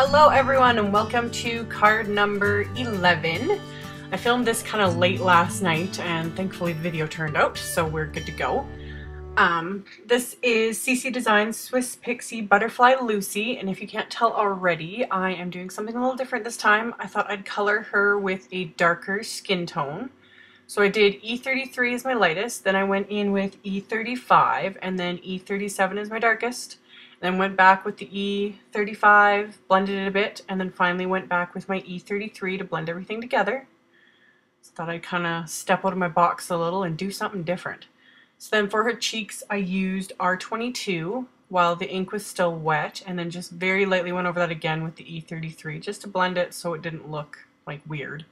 Hello everyone and welcome to card number 11. I filmed this kind of late last night and thankfully the video turned out, so we're good to go. This is CC Designs Swiss Pixie Butterfly Lucy, and if you can't tell already, I am doing something a little different this time. I thought I'd color her with a darker skin tone. So I did E33 as my lightest, then I went in with E35, and then E37 is my darkest. Then went back with the E35, blended it a bit, and then finally went back with my E33 to blend everything together. So thought I'd kind of step out of my box a little and do something different. So then for her cheeks, I used R22 while the ink was still wet, and then just very lightly went over that again with the E33 just to blend it so it didn't look like weird.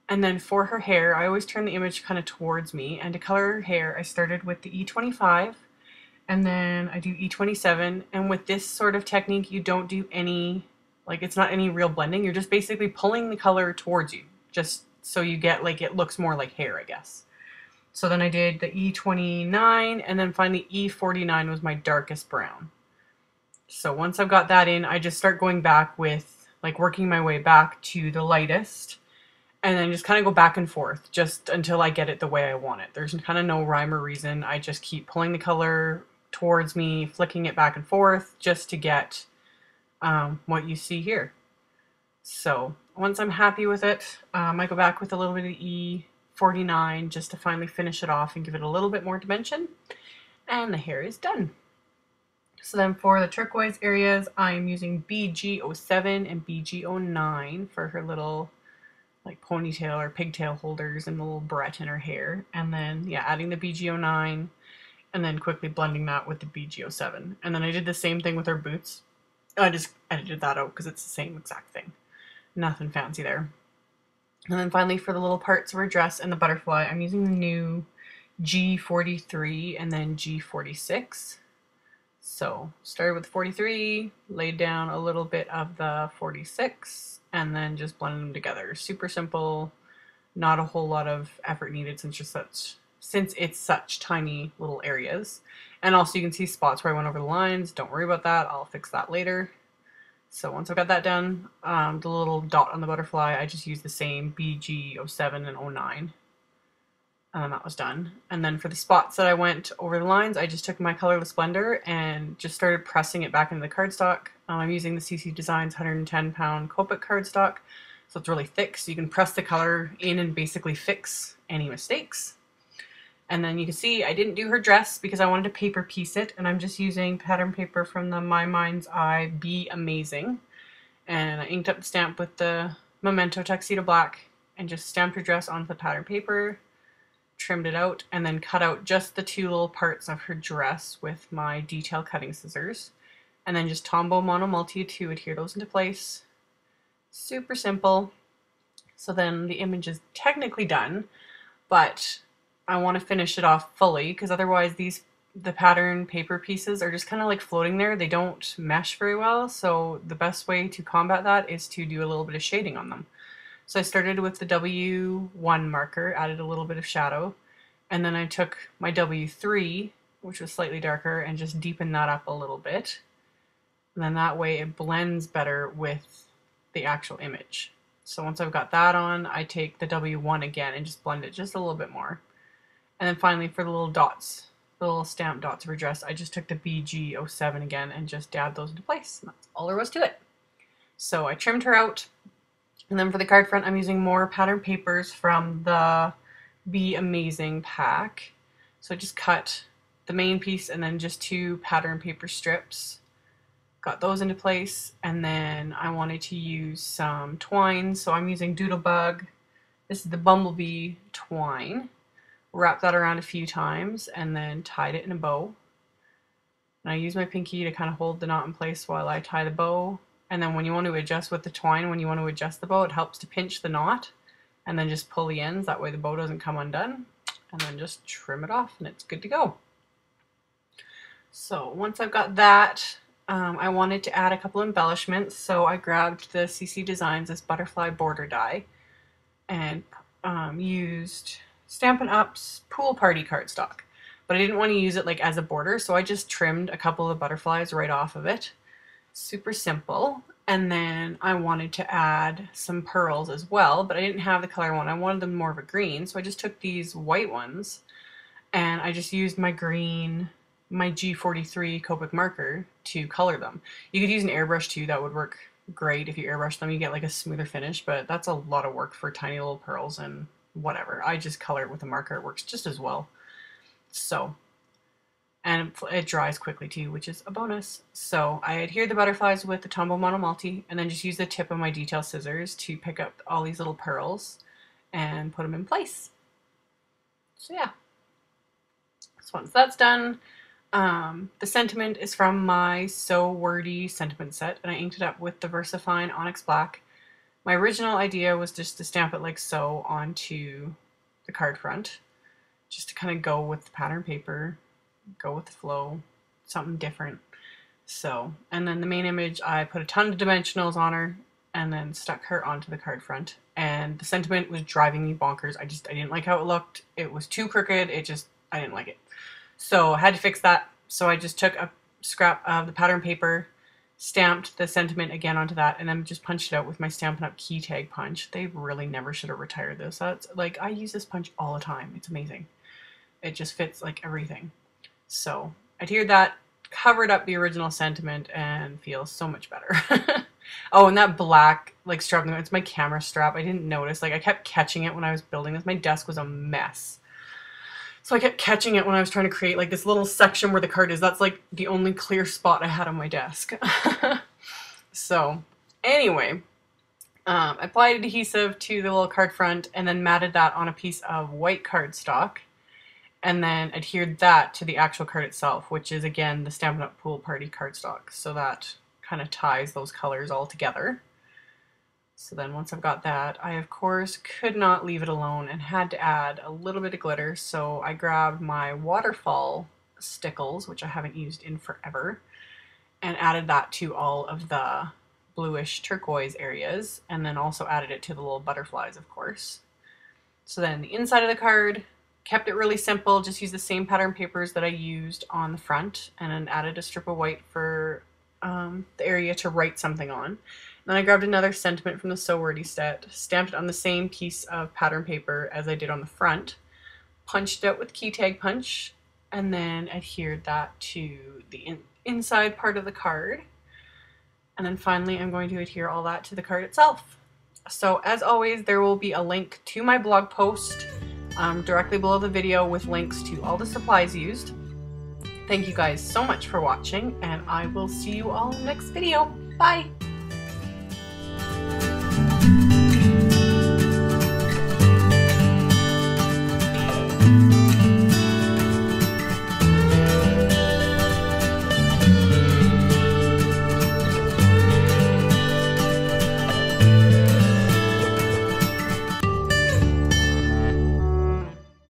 And then for her hair, I always turn the image kind of towards me, and to color her hair, I started with the E25, and then I do E27, and with this sort of technique, you don't do any, it's not any real blending, you're just basically pulling the color towards you, just so you get, it looks more like hair, I guess. So then I did the E29, and then finally E49 was my darkest brown. So once I've got that in, I just start going back with, working my way back to the lightest, and then just kind of go back and forth just until I get it the way I want it. There's kind of no rhyme or reason. I just keep pulling the color towards me, flicking it back and forth just to get what you see here. So once I'm happy with it, I go back with a little bit of E49 just to finally finish it off and give it a little bit more dimension. And the hair is done. So then for the turquoise areas, I'm using BG07 and BG09 for her little ponytail or pigtail holders and the little barrette in her hair, and then adding the BG09 and then quickly blending that with the BG07. And then I did the same thing with her boots. I just edited that out because it's the same exact thing, nothing fancy there. And then finally for the little parts of her dress and the butterfly, I'm using the new G43 and then G46. So started with 43, laid down a little bit of the 46, and then just blended them together. Super simple, not a whole lot of effort needed since it's such tiny little areas. And also you can see spots where I went over the lines. Don't worry about that, I'll fix that later. So once I've got that done, the little dot on the butterfly, I just used the same BG07 and 09. And then that was done. And then for the spots that I went over the lines, I just took my colorless blender and just started pressing it back into the cardstock. I'm using the CC Designs 110-pound Copic cardstock, so it's really thick, so you can press the color in and basically fix any mistakes. And then you can see I didn't do her dress because I wanted to paper piece it, and I'm just using pattern paper from the My Mind's Eye Be Amazing. And I inked up the stamp with the Memento Tuxedo Black and just stamped her dress onto the pattern paper, trimmed it out, and then cut out just the two little parts of her dress with my detail cutting scissors, and then just Tombow Monomulti to adhere those into place. Super simple. So then the image is technically done, but I want to finish it off fully because otherwise the pattern paper pieces are just kind of floating there. They don't mesh very well, so the best way to combat that is to do a little bit of shading on them. So I started with the W1 marker, added a little bit of shadow, and then I took my W3, which was slightly darker, and just deepened that up a little bit. And then that way it blends better with the actual image. So once I've got that on, I take the W1 again and just blend it just a little bit more. And then finally for the little dots, the little stamp dots of her dress, I just took the BG07 again and just dabbed those into place. And that's all there was to it. So I trimmed her out. And then for the card front, I'm using more pattern papers from the Be Amazing pack. So I just cut the main piece and then just two pattern paper strips. Got those into place, and then I wanted to use some twine, so I'm using Doodlebug. This is the Bumblebee twine. Wrapped that around a few times and then tied it in a bow. And I use my pinky to kind of hold the knot in place while I tie the bow. And then when you want to adjust with the twine, when you want to adjust the bow, it helps to pinch the knot and then just pull the ends. That way the bow doesn't come undone. And then just trim it off and it's good to go. So once I've got that, I wanted to add a couple embellishments. So I grabbed the CC Designs, this butterfly border die, and used Stampin' Up's Pool Party cardstock. But I didn't want to use it as a border, so I just trimmed a couple of butterflies right off of it. Super simple. And then I wanted to add some pearls as well, but I didn't have the color one. I wanted them more of a green, so I just took these white ones and I just used my green, my G43 Copic marker to color them. You could use an airbrush too, that would work great. If you airbrush them, you get like a smoother finish, but that's a lot of work for tiny little pearls and whatever. I just color it with a marker, it works just as well. So, and it dries quickly too, which is a bonus. So I adhered the butterflies with the Tombow Monomulti and then just use the tip of my detail scissors to pick up all these little pearls and put them in place. So yeah. So once that's done, the sentiment is from my So Wordy sentiment set, and I inked it up with the VersaFine Onyx Black. My original idea was just to stamp it like so onto the card front, just to kind of go with the pattern paper, go with the flow, something different. So, and then the main image, I put a ton of dimensionals on her and then stuck her onto the card front. And the sentiment was driving me bonkers. I didn't like how it looked. It was too crooked. I didn't like it. So I had to fix that. So I just took a scrap of the pattern paper, stamped the sentiment again onto that, and then just punched it out with my Stampin' Up! Key tag punch. They really never should have retired this. That's like, I use this punch all the time. It's amazing. It just fits like everything. So I adhered that, covered up the original sentiment, and feels so much better. Oh, and that black like strap, it's my camera strap. I didn't notice. Like I kept catching it when I was building this. My desk was a mess. So I kept catching it when I was trying to create like this little section where the card is. That's like the only clear spot I had on my desk. So anyway, I applied adhesive to the little card front and then matted that on a piece of white cardstock. And then adhered that to the actual card itself, which is again the Stampin' Up! Pool Party cardstock. So that kind of ties those colors all together. So then once I've got that, I of course could not leave it alone and had to add a little bit of glitter. So I grabbed my waterfall stickles, which I haven't used in forever, and added that to all of the bluish turquoise areas, and then also added it to the little butterflies, of course. So then the inside of the card, kept it really simple, just used the same pattern papers that I used on the front, and then added a strip of white for the area to write something on. Then I grabbed another sentiment from the So Wordy set, stamped it on the same piece of pattern paper as I did on the front, punched it out with key tag punch, and then adhered that to the inside part of the card. And then finally I'm going to adhere all that to the card itself. So as always, there will be a link to my blog post directly below the video with links to all the supplies used. Thank you guys so much for watching, and I will see you all next video. Bye!